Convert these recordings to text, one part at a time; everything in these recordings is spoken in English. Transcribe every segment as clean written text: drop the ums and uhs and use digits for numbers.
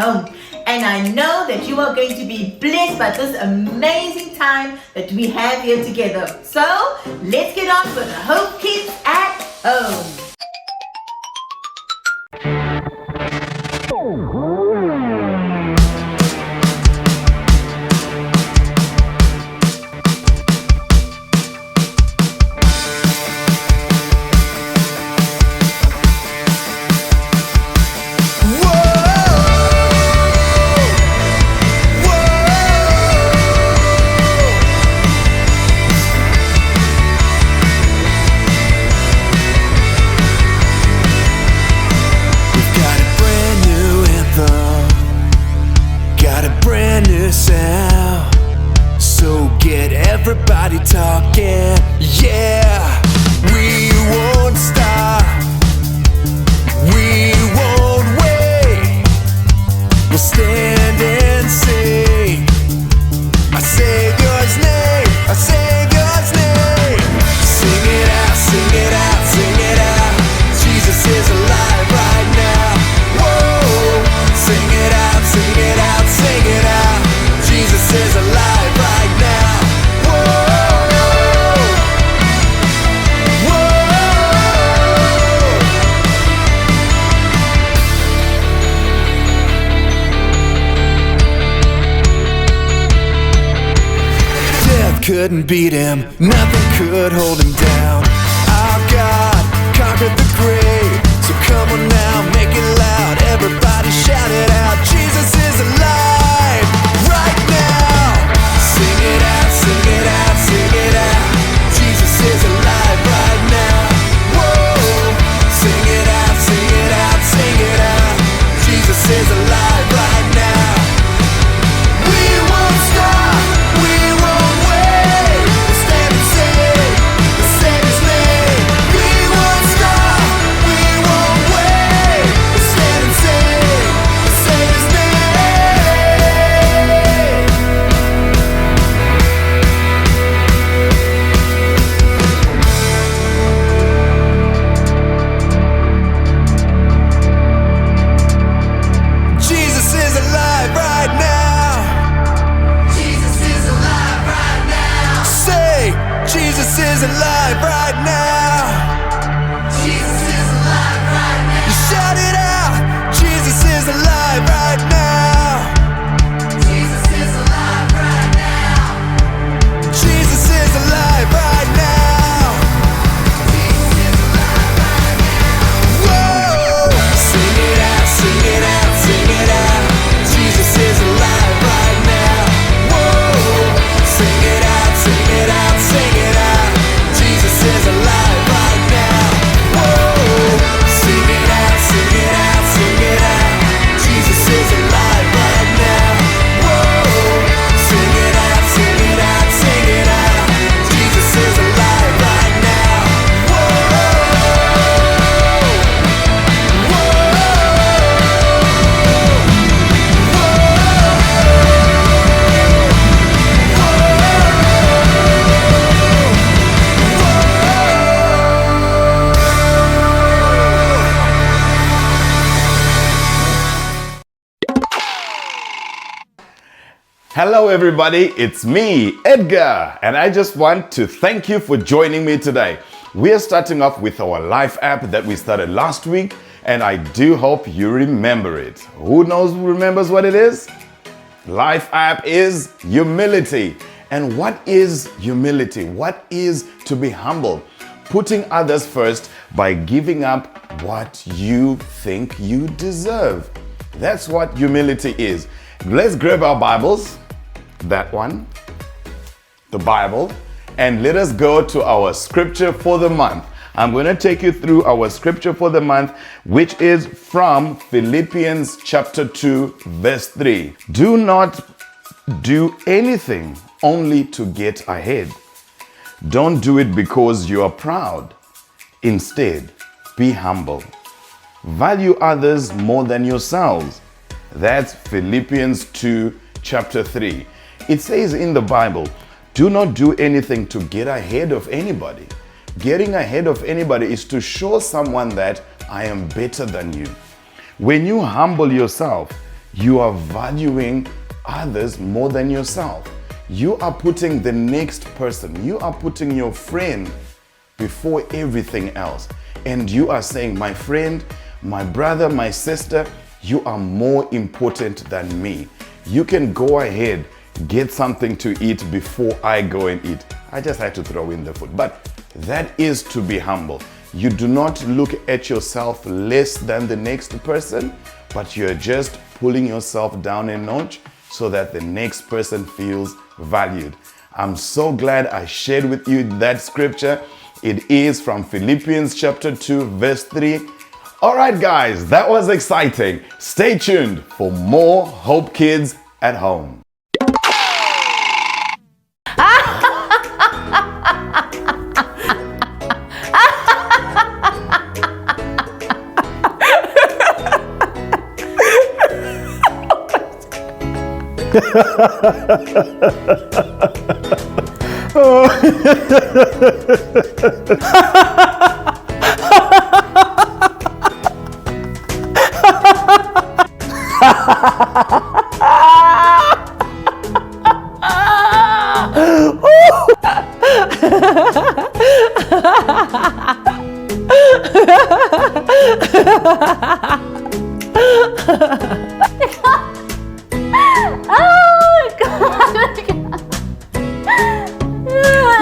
home. And I know that you are going to be blessed by this amazing time that we have here together. So let's get on with the Hope Kids at Home. Everybody talking, yeah. We won't stop, we won't wait. We'll stand and sing our Savior's name, our Savior's name. Sing it out, sing it out, sing it out. Jesus is alive right now. Whoa, sing it out, sing it out, sing it out. Jesus is alive right now. Couldn't beat him, nothing could hold him down. Our God conquered the grave. So come on now, make it loud. Everybody shout it out. Jesus is alive right now. Sing it out, sing it out, sing it out. Jesus is alive right now. Whoa, sing it out, sing it out, sing it out. Jesus is alive right now. We won't stop, we won't wait. Jesus is alive right now. Jesus is alive right now. You shout it out. Jesus is alive right now. Jesus is alive right now. Jesus is alive right now. Jesus is alive right now. Whoa! Sing it out, sing it out, sing it out. Jesus is alive right now. Whoa! Sing it out, sing it out, sing it out. Jesus is alive right now. Whoa, sing it out, sing it out, sing it out. Jesus is alive right now. Whoa, sing it out, sing it out, sing it out. Jesus is alive right now. Whoa, Hello everybody, it's me, Edgar, and I just want to thank you for joining me today. We are starting off with our life app that we started last week, and I do hope you remember it. Who remembers what it is? Life app is humility. And what is humility? What is to be humble? Putting others first by giving up what you think you deserve. That's what humility is. Let's grab our Bibles, that one, the Bible, and let us go to our scripture for the month. I'm going to take you through our scripture for the month, which is from Philippians chapter 2, verse 3. Do not do anything only to get ahead. Don't do it because you are proud. Instead, be humble. Value others more than yourselves. That's Philippians 2, chapter 3. It says in the Bible, do not do anything to get ahead of anybody. Getting ahead of anybody is to show someone that I am better than you. When you humble yourself, you are valuing others more than yourself. You are putting the next person, you are putting your friend before everything else. And you are saying, my friend, my brother, my sister, you are more important than me. You can go ahead, get something to eat before I go and eat. I just had to throw in the food. But that is to be humble. You do not look at yourself less than the next person, but you're just pulling yourself down a notch so that the next person feels valued. I'm so glad I shared with you that scripture. It is from Philippians chapter 2, verse 3. All right, guys, that was exciting. Stay tuned for more Hope Kids at Home.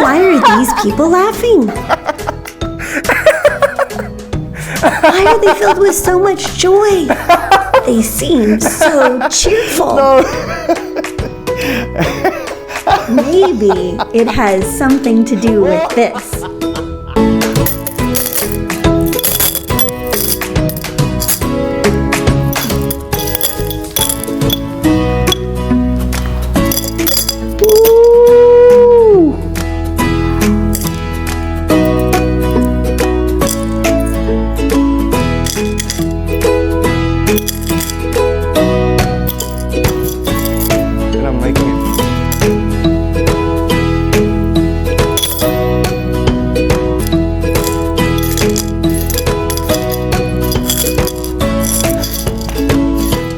Why are these people laughing? Why are they filled with so much joy? They seem so cheerful. Maybe it has something to do with this.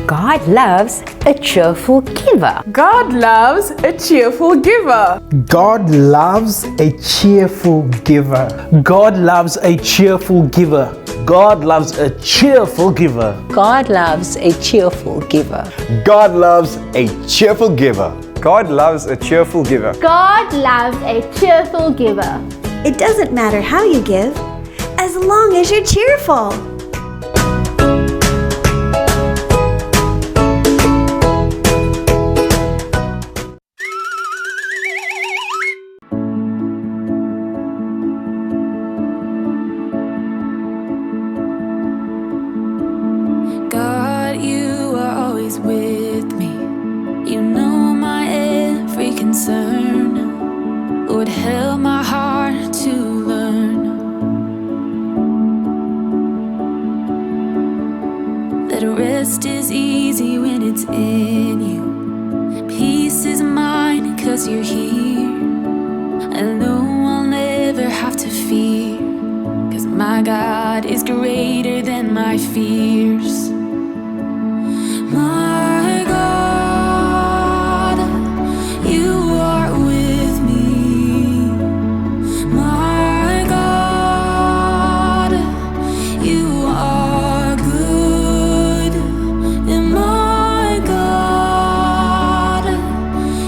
God loves a cheerful giver. God loves a cheerful giver. God loves a cheerful giver. God loves a cheerful giver. God loves a cheerful giver. God loves a cheerful giver. God loves a cheerful giver. God loves a cheerful giver. God loves a cheerful giver. It doesn't matter how you give, as long as you're cheerful. God, you are always with me. You know my every concern. Lord, help my heart to learn that rest is easy when it's in you. Peace is mine 'cause you're here. I know I'll never have to fear, 'cause my God is greater than my fears. My God, you are with me. My God, you are good. And my God,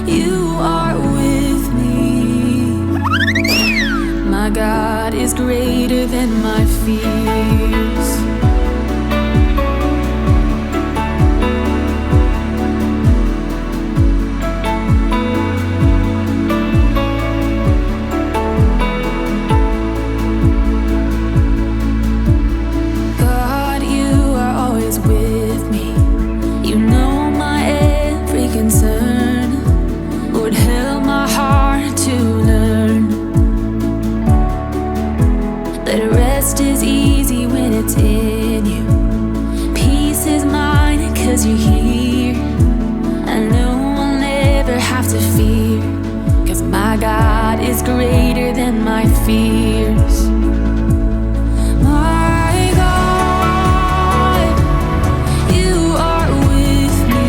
you are with me. My God is greater than my fears. God, you are always with me. You know my every concern. Lord, help my heart to learn that rest is easy when it's in you. Peace is mine 'cause you're here. I know I'll never have to fear, 'cause my God is greater than my fears. My God, you are with me.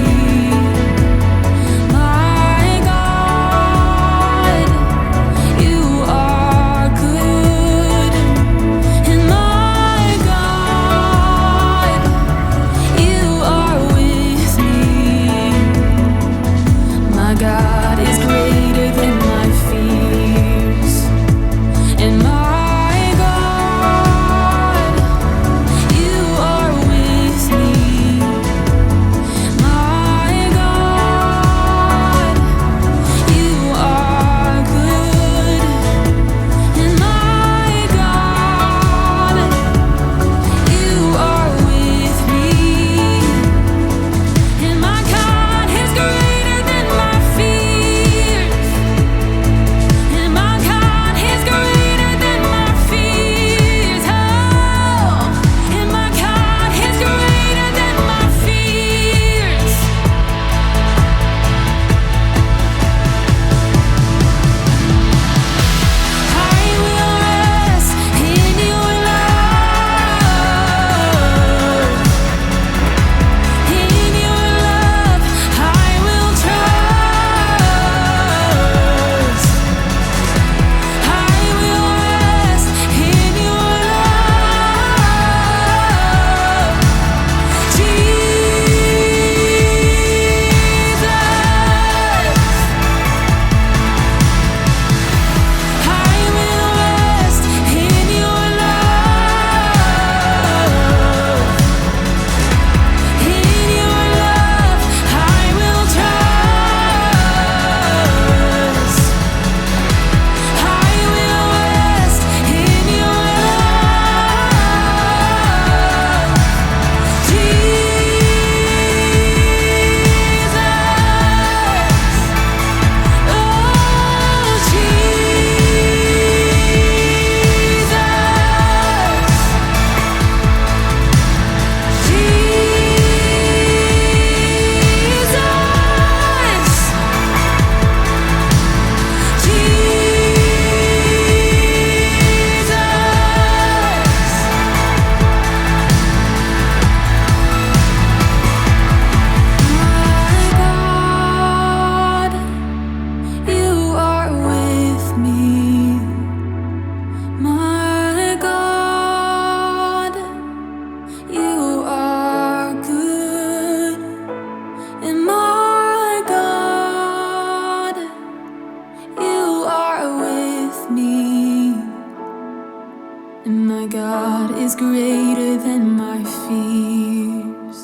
and my God is greater than my fears.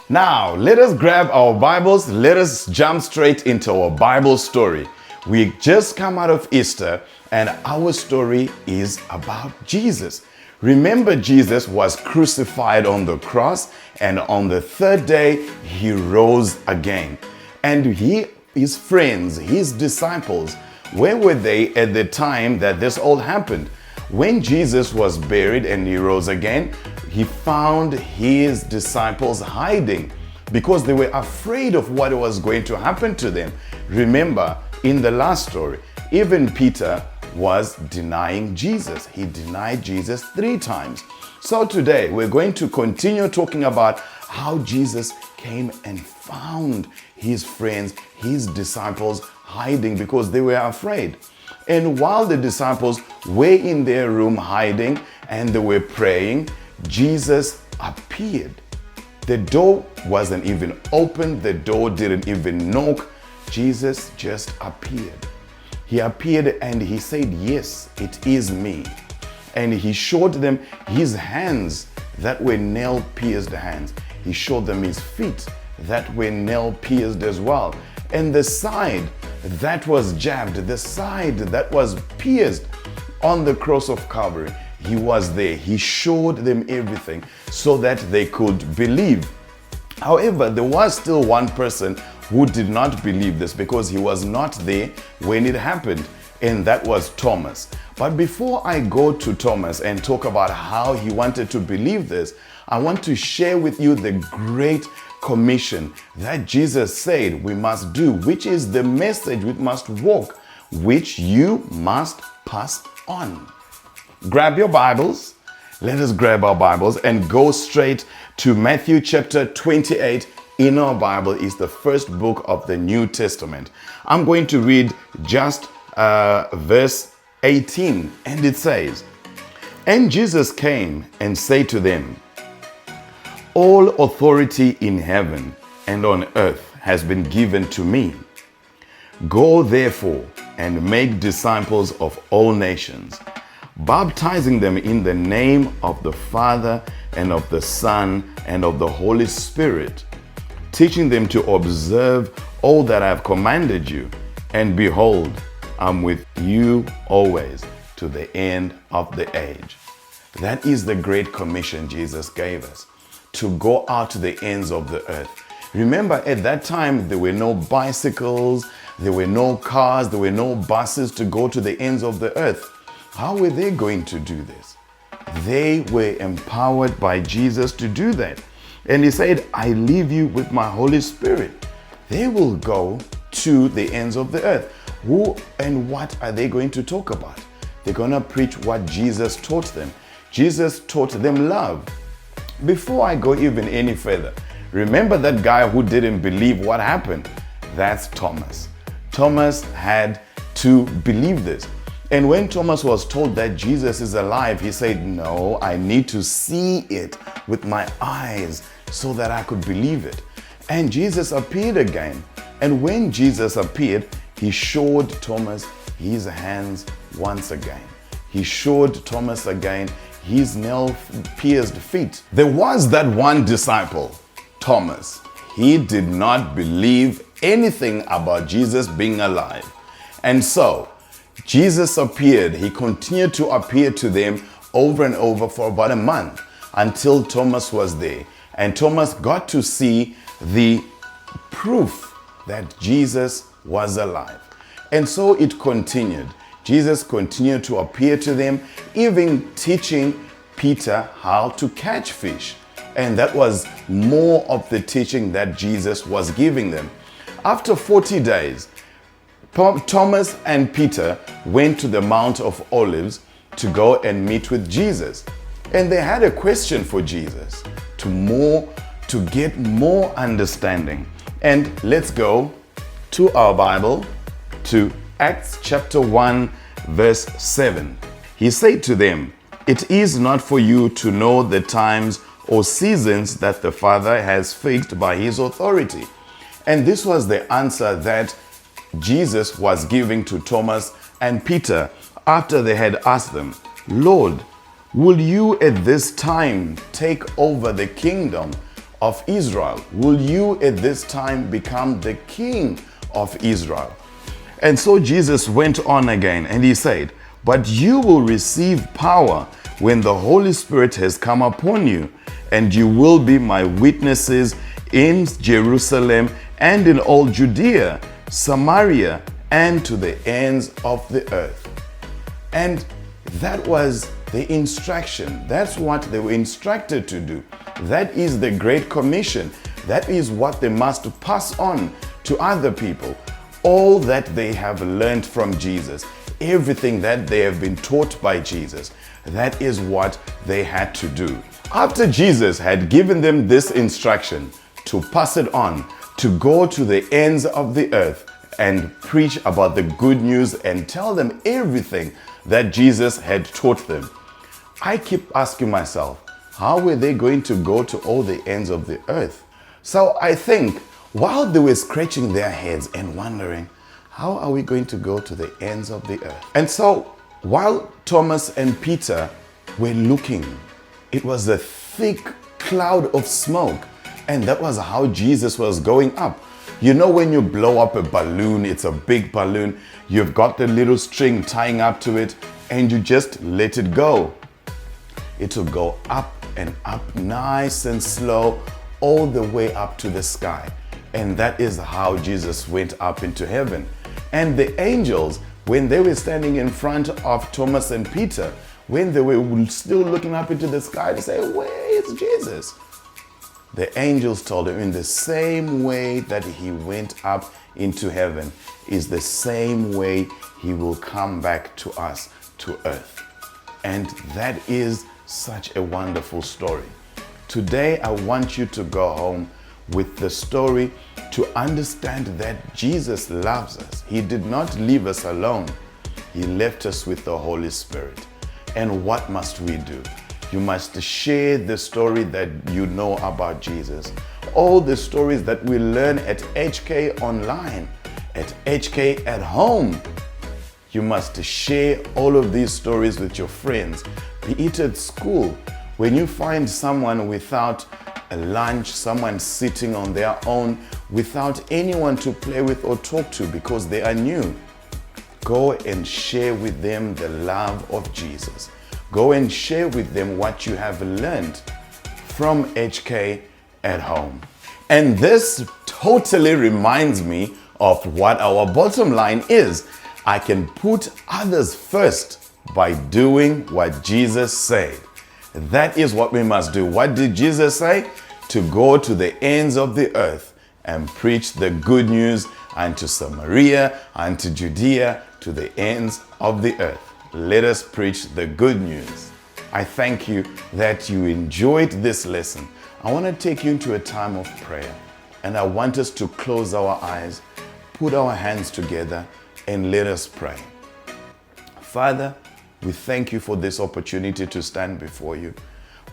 Now, let us grab our Bibles. Let us jump straight into our Bible story. We just come out of Easter, and our story is about Jesus. Remember, Jesus was crucified on the cross, and on the third day, he rose again. And his friends, his disciples, where were they at the time that this all happened? When Jesus was buried and he rose again, he found his disciples hiding because they were afraid of what was going to happen to them. Remember, in the last story, even Peter was denying Jesus. He denied Jesus 3 times. So today, we're going to continue talking about how Jesus came and found his friends, his disciples hiding because they were afraid. And while the disciples were in their room hiding and they were praying, Jesus appeared. The door wasn't even open. The door didn't even knock. Jesus just appeared. He appeared and he said, "Yes, it is me." And he showed them his hands that were nail-pierced hands. He showed them his feet that were nail-pierced as well. And the side that was jabbed, the side that was pierced on the cross of Calvary, he was there. He showed them everything so that they could believe. However, there was still one person who did not believe this because he was not there when it happened, and that was Thomas. But before I go to Thomas and talk about how he wanted to believe this, I want to share with you the great commission that Jesus said we must do, which is the message we must walk, which you must pass on. Grab your Bibles. Let us grab our Bibles and go straight to Matthew chapter 28. In our Bible is the first book of the New Testament. I'm going to read just verse 18, and it says, "And Jesus came and said to them, All authority in heaven and on earth has been given to me. Go therefore and make disciples of all nations, baptizing them in the name of the Father and of the Son and of the Holy Spirit, teaching them to observe all that I have commanded you. And behold, I'm with you always to the end of the age." That is the great commission Jesus gave us, to go out to the ends of the earth. Remember, at that time, there were no bicycles, there were no cars, there were no buses to go to the ends of the earth. How were they going to do this? They were empowered by Jesus to do that. And he said, "I leave you with my Holy Spirit." They will go to the ends of the earth. Who and what are they going to talk about? They're going to preach what Jesus taught them. Jesus taught them love. Before I go even any further, remember that guy who didn't believe what happened? That's Thomas. Thomas had to believe this. And when Thomas was told that Jesus is alive, he said, "No, I need to see it with my eyes so that I could believe it." And Jesus appeared again. And when Jesus appeared, he showed Thomas his hands once again. He showed Thomas again his nail-pierced feet. There was that one disciple, Thomas. He did not believe anything about Jesus being alive. And so, Jesus appeared. He continued to appear to them over and over for about a month until Thomas was there. And Thomas got to see the proof that Jesus was alive. And so it continued. Jesus continued to appear to them, even teaching Peter how to catch fish. And that was more of the teaching that Jesus was giving them. After 40 days, Thomas and Peter went to the Mount of Olives to go and meet with Jesus. And they had a question for Jesus to get more understanding. And let's go to our Bible, to Acts chapter 1, verse 7. He said to them, "It is not for you to know the times or seasons that the Father has fixed by his authority." And this was the answer that Jesus was giving to Thomas and Peter after they had asked them, Lord, will you at this time take over the kingdom of Israel? Will you at this time become the king of Israel? And so Jesus went on again and he said, but you will receive power when the Holy Spirit has come upon you, and you will be my witnesses in Jerusalem and in all Judea, Samaria, and to the ends of the earth. And that was the instruction. That's what they were instructed to do. That is the Great Commission. That is what they must pass on to other people. All that they have learned from Jesus, everything that they have been taught by Jesus, that is what they had to do. After Jesus had given them this instruction to pass it on, to go to the ends of the earth and preach about the good news and tell them everything that Jesus had taught them, I keep asking myself, how were they going to go to all the ends of the earth? So I think while they were scratching their heads and wondering, how are we going to go to the ends of the earth? And so while Thomas and Peter were looking, it was a thick cloud of smoke. And that was how Jesus was going up. You know, when you blow up a balloon, it's a big balloon, you've got the little string tying up to it, and you just let it go. It will go up and up, nice and slow, all the way up to the sky. And that is how Jesus went up into heaven. And the angels, when they were standing in front of Thomas and Peter, when they were still looking up into the sky to say, where is Jesus? The angels told him, in the same way that he went up into heaven is the same way he will come back to us, to earth. And that is such a wonderful story. Today, I want you to go home with the story to understand that Jesus loves us. He did not leave us alone. He left us with the Holy Spirit. And what must we do? You must share the story that you know about Jesus. All the stories that we learn at HK Online, at HK at home. You must share all of these stories with your friends. Be it at school, when you find someone without a lunch, someone sitting on their own, without anyone to play with or talk to because they are new, go and share with them the love of Jesus. Go and share with them what you have learned from HK at home. And this totally reminds me of what our bottom line is. I can put others first by doing what Jesus said. That is what we must do. What did Jesus say? To go to the ends of the earth and preach the good news unto Samaria, unto Judea, to the ends of the earth. Let us preach the good news. I thank you that you enjoyed this lesson. I want to take you into a time of prayer, and I want us to close our eyes, put our hands together, and let us pray. Father, we thank you for this opportunity to stand before you.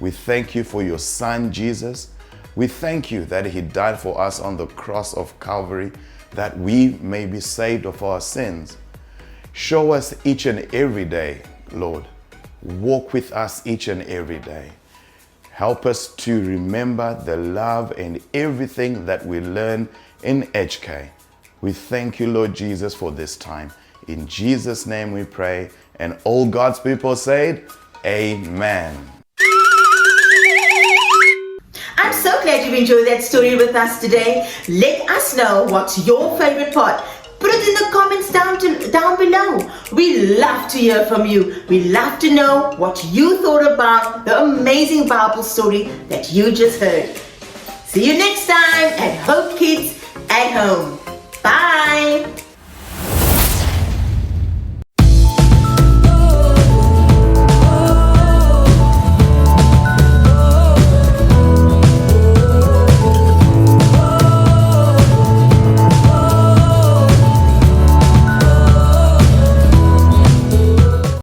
We thank you for your Son, Jesus. We thank you that he died for us on the cross of Calvary, that we may be saved of our sins. Show us each and every day, Lord. Walk with us each and every day. Help us to remember the love and everything that we learn in HK. We thank you, Lord Jesus, for this time. In Jesus' name we pray. And all God's people said, Amen. I'm so glad you enjoyed that story with us today. Let us know what's your favorite part. Put it in the comments down below. We love to hear from you. We love to know what you thought about the amazing Bible story that you just heard. See you next time at Hope Kids at Home. Bye.